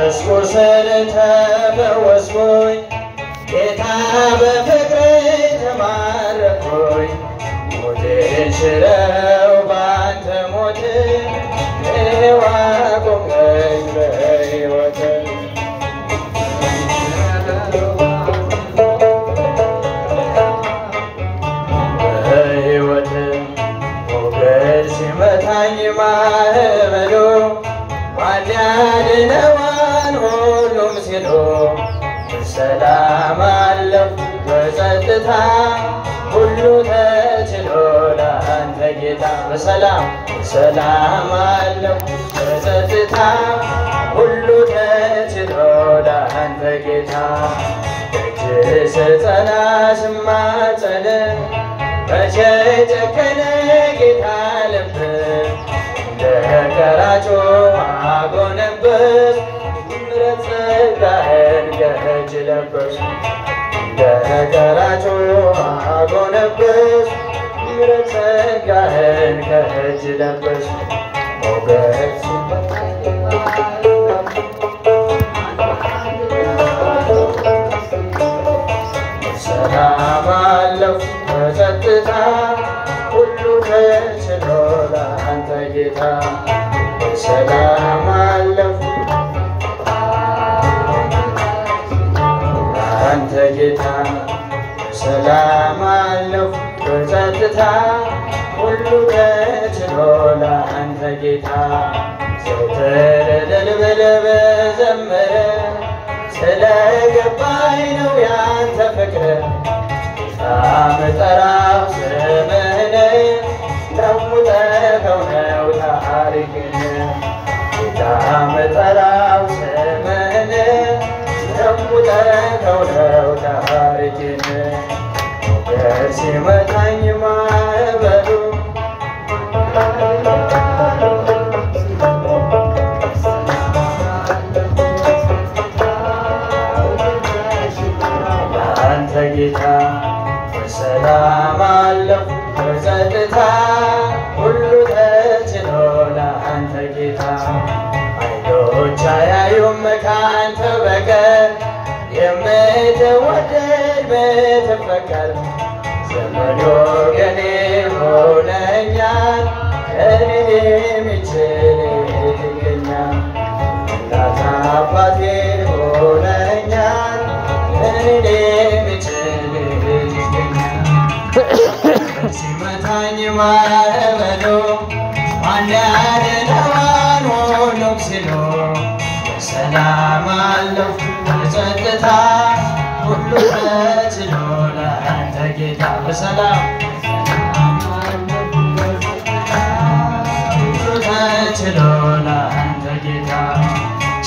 በስቁስል ተፈወስኩኝ ጌታ በፍቅር ተማረኩኝ ሞትን ሽረው ባንተ ሞት ሕያው አቆምከኝ በሕይወት ሞገድ ሲመታኝ ማዕበሉ ማን ያድነዋል ሁሉም ሲሉ በሰላም አለፍኩ በጸጥታ ሁሉ ተችሎ ለአንተ ጌታ በሰላም አለፍኩ በጸጥታ ሁሉ ተችሎ ለአንተ ጌታ ደጅህ ስጸና ስማጸን መቼ ጨከነ ጌታ ልብ እንደ ቀራጮ አጎነበስ ምሕረት ጸጋህን ከእጅ ለበስኩ እንደ ቀራጮ አጎነበስ ምሕረት ጸጋህን ከእጅ ለበስኩ ሞገድ ሰላም አለፍኩ በጸጥታ ሁሉ ተችሎ ለአንተ ጌታ በሰላም አለፍኩ ለአንተ ጌታ በሰላም አለፍኩ በጸጥታ ሁሉ ተችሎ ለአንተ ጌታ ዘወትር እልል ብል ብዘምር ስለገባኝ ነው ያንተ ፍቅር ምጠራው ስምህን ለውጠኸው ነው ታሪክን ጌታ ምጠራው ስምህን ለውጠኸው ነው ታሪክን ሞገድ ሲመታኝ ማዕበሉ ለአንተ ጌታ በሰላም አለፍኩ በጸጥታ ሁሉ ተችሎ ለአንተ ጌታ ዓይኖች አያዩም ከአንተ በቀር የምትወደድ የምትፈቀር ዘመድ ወገኔ ሆነኛል ከእኔ የሚችል ይገኛል እናት አባቴ ሆነኛል ከእኔ የሚችል ሲመታኝ ማዕበሉ ማን ያድነዋል ሁሉም ሲሉ በሰላም አለፍኩ በጸጥታ ሁሉ ተችሎ ለአንተ ጌታ በሰላም ሁሉ ተችሎ ለአንተ ጌታ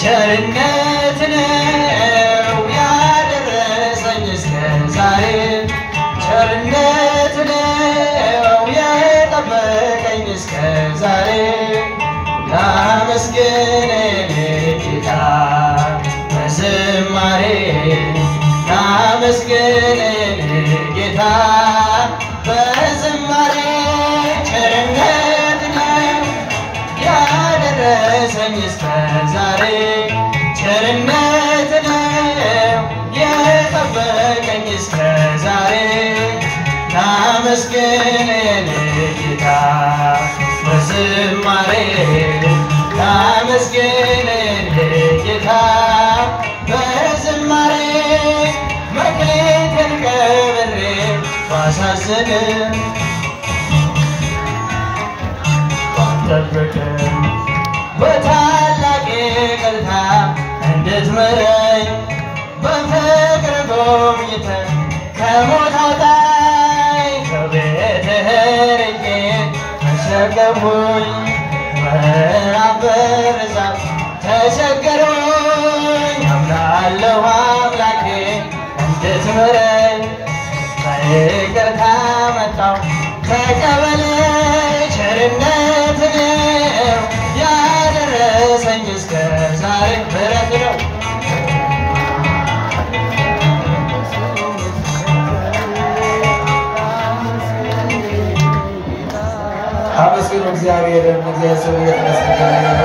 ቸርነት ነው ያደረሰኝ እስከ ዛሬ ቸርነት ነው የጠበቀኝ እስከ ዛሬ ላመስግን ጌታ በዝማሬ ላመስግን ጌታ በዝማሬ ቸርነት ነው ያደረሰኝ እስከ ዛሬ ቸርነት ነው የጠበቀኝ እስከ ዛሬ ላመስግን ጌታ በዝማሬ ላመስግን ጌታ በዝማሬ መክሊትን ቀብሬ ባሳዝን ባልጠብቅም በታላቅ ይቅርታ እንድትምረኝ በፍቅር ጎብኝተህ ከሞት አውጣኝ ከቤትህ ርቄ ተሸከምኩኝ ምዕራፍ በርዛት ተቸገሩኝ አምናለሁ አምላኬ እንድትምረኝ በይቅርታ መጣሁ ተቀበለኝ ቸርነት ነው ያደረሰኝ እስከ ዛሬ ምሕረት ነው አመስግኑ እግዚአብሔርን እግዚአብሔር ስሙ የተመሰገነ